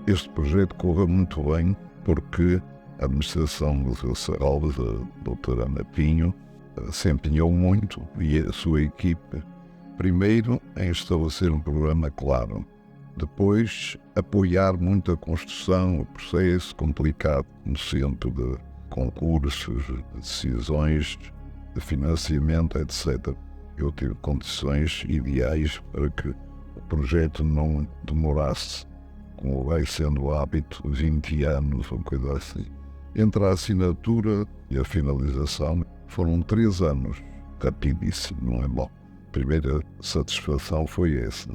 Este projeto correu muito bem porque a administração do Sr. Serralves, a doutora Ana Pinho, se empenhou muito e a sua equipe, primeiro, em estabelecer um programa claro, depois apoiar muito a construção, o processo complicado no centro de concursos, de decisões, de financiamento, etc. Eu tive condições ideais para que o projeto não demorasse, como vai sendo o hábito, 20 anos ou coisa assim. Entre a assinatura e a finalização foram 3 anos, rapidíssimo, não é bom? A primeira satisfação foi essa.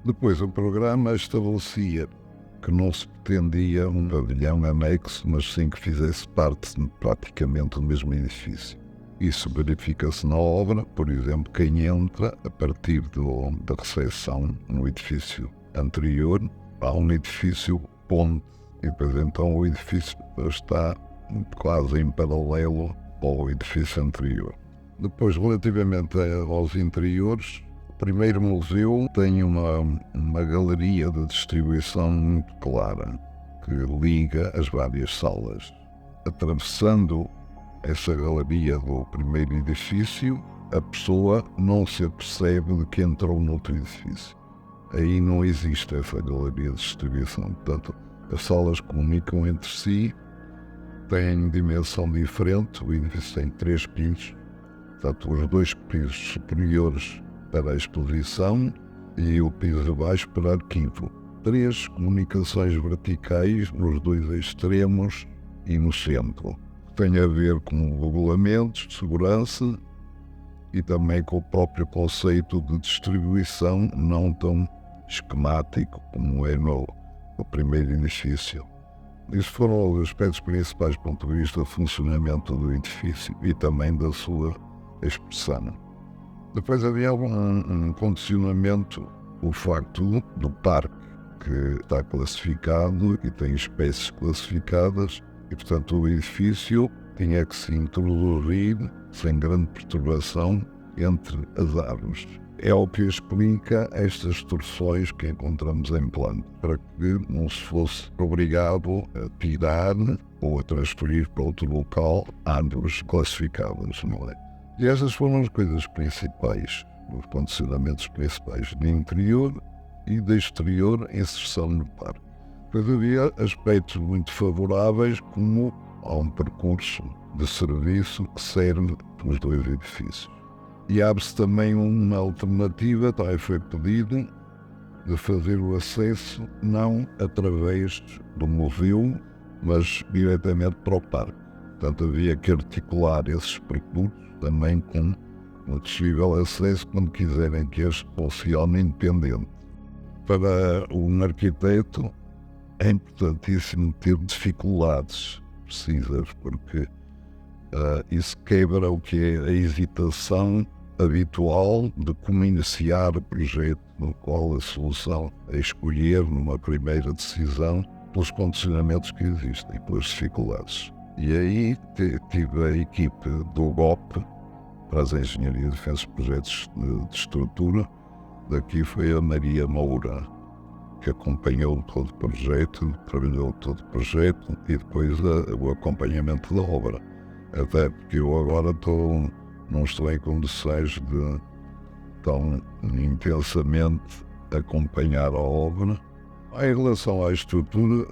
Depois o programa estabelecia que não se pretendia um pavilhão anexo, mas sim que fizesse parte praticamente do mesmo edifício. Isso verifica-se na obra, por exemplo, quem entra a partir da recepção no edifício anterior, há um edifício ponte, e depois então o edifício está quase em paralelo ao edifício anterior. Depois, relativamente aos interiores, o primeiro museu tem uma galeria de distribuição muito clara, que liga as várias salas. Atravessando essa galeria do primeiro edifício, a pessoa não se apercebe de que entrou noutro edifício. Aí não existe essa galeria de distribuição. Portanto, as salas comunicam entre si, têm dimensão diferente, o edifício tem 3 pisos, portanto, os 2 pisos superiores para a exposição e o piso de baixo para arquivo. 3 comunicações verticais nos 2 extremos e no centro. Tem a ver com regulamentos de segurança e também com o próprio conceito de distribuição não tão esquemático como é no primeiro edifício. Esses foram os aspectos principais do ponto de vista do funcionamento do edifício e também da sua expressão. Depois havia um condicionamento, o facto do parque, que está classificado e tem espécies classificadas, e portanto o edifício tinha que se introduzir sem grande perturbação entre as árvores. É o que explica estas torções que encontramos em plano, para que não se fosse obrigado a tirar ou a transferir para outro local árvores classificadas, não é? E estas foram as coisas principais, os condicionamentos principais de interior e de exterior inserção no parque. Depois havia aspectos muito favoráveis, como há um percurso de serviço que serve os 2 edifícios. E abre-se também uma alternativa, também foi pedido, de fazer o acesso não através do museu, mas diretamente para o parque. Portanto, havia que articular esses percursos também com um possível acesso quando quiserem que este funcione independente. Para um arquiteto é importantíssimo ter dificuldades precisas, porque isso quebra o que é a hesitação habitual de como iniciar o projeto, no qual a solução é escolher numa primeira decisão pelos condicionamentos que existem, pelas dificuldades. E aí tive a equipe do GOP para as Engenharias de Defesa de Projetos de Estrutura. Daqui foi a Maria Moura, que acompanhou todo o projeto, trabalhou todo o projeto e depois o acompanhamento da obra. Até porque eu agora não estou em condições de tão intensamente acompanhar a obra. Em relação à estrutura,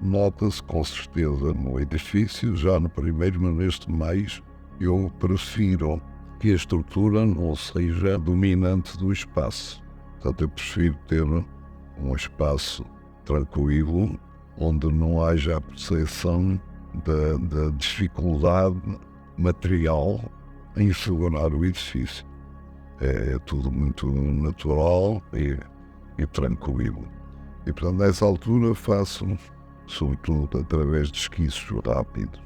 nota-se com certeza no edifício, já no primeiro, mas neste mais, eu prefiro que a estrutura não seja dominante do espaço. Portanto, eu prefiro ter um espaço tranquilo, onde não haja a percepção da dificuldade material em segurar o edifício. É tudo muito natural e tranquilo. E, portanto, nessa altura faço, sobretudo através de esquiços rápidos,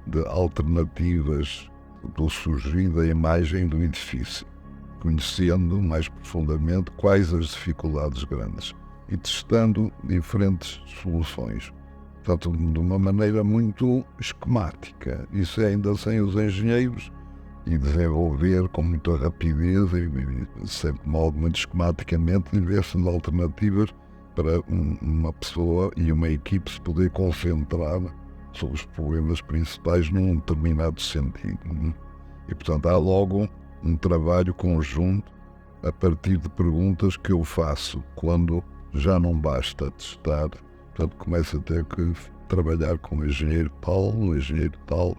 de alternativas do surgir da imagem do edifício, conhecendo mais profundamente quais as dificuldades grandes e testando diferentes soluções. Portanto, de uma maneira muito esquemática. Isso é ainda sem os engenheiros, e desenvolver com muita rapidez e sempre de modo muito esquematicamente diversas alternativas para uma pessoa e uma equipe se poder concentrar sobre os problemas principais num determinado sentido. E, portanto, há logo um trabalho conjunto a partir de perguntas que eu faço quando já não basta testar. Portanto, começo a ter que trabalhar com o engenheiro Paulo, o engenheiro tal.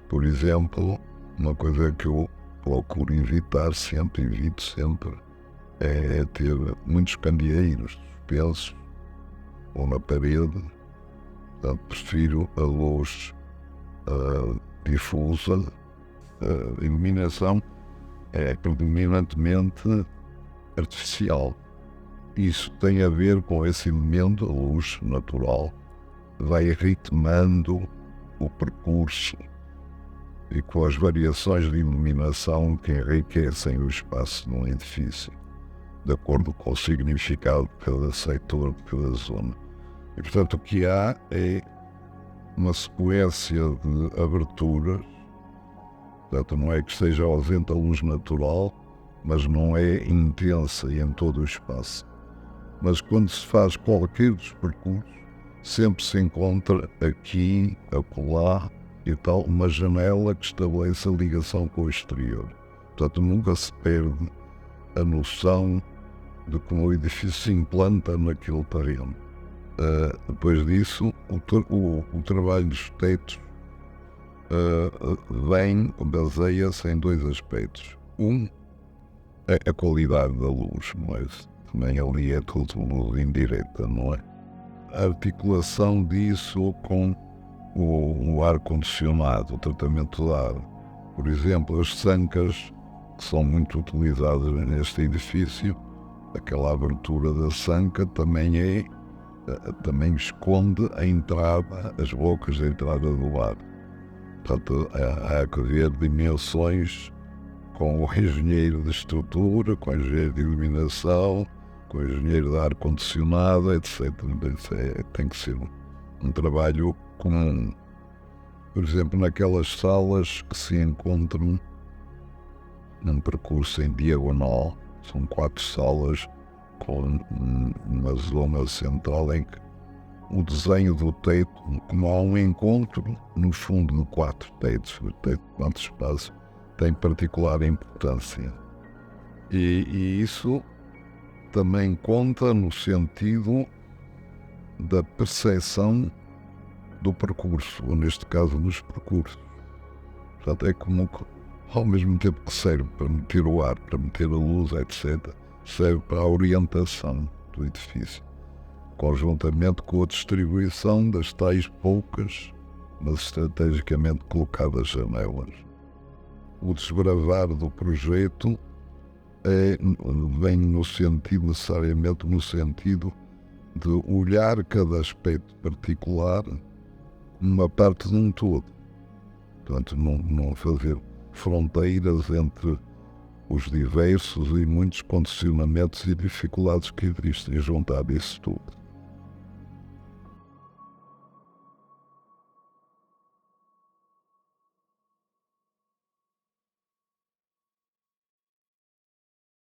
Por exemplo, uma coisa que eu procuro evito sempre, é ter muitos candeeiros suspensos ou na parede. Portanto, prefiro a luz difusa. A iluminação é predominantemente artificial. Isso tem a ver com esse elemento, a luz natural, vai ritmando o percurso e com as variações de iluminação que enriquecem o espaço num edifício, de acordo com o significado de cada setor, de cada zona. E, portanto, o que há é uma sequência de aberturas. Portanto, não é que esteja ausente a luz natural, mas não é intensa em todo o espaço. Mas quando se faz qualquer dos percursos, sempre se encontra aqui, acolá e tal, uma janela que estabelece a ligação com o exterior. Portanto, nunca se perde a noção de como o edifício se implanta naquele terreno. Depois disso, o trabalho dos tetos baseia-se em dois aspectos. Um é a qualidade da luz, mas também ali é tudo luz indireta, não é? A articulação disso com o ar-condicionado, o tratamento de ar. Por exemplo, as sancas, que são muito utilizadas neste edifício, aquela abertura da sanca também esconde a entrada, as bocas de entrada do ar. Portanto, há que ver dimensões com o engenheiro de estrutura, com o engenheiro de iluminação, com o engenheiro de ar-condicionado, etc. Tem que ser um trabalho comum. Por exemplo, naquelas salas que se encontram num percurso em diagonal, são 4 salas com uma zona central em que o desenho do teto, como há um encontro no fundo de 4 tetos, o teto de 4 espaços, tem particular importância. E isso também conta no sentido da percepção do percurso, ou neste caso dos percursos. Portanto, é como que, ao mesmo tempo que serve para meter o ar, para meter a luz, etc., serve para a orientação do edifício, conjuntamente com a distribuição das tais poucas, mas estrategicamente colocadas janelas. O desbravar do projeto vem necessariamente no sentido de olhar cada aspecto particular como uma parte de um todo. Portanto, não fazer fronteiras entre os diversos e muitos condicionamentos e dificuldades que existem, juntar isso tudo.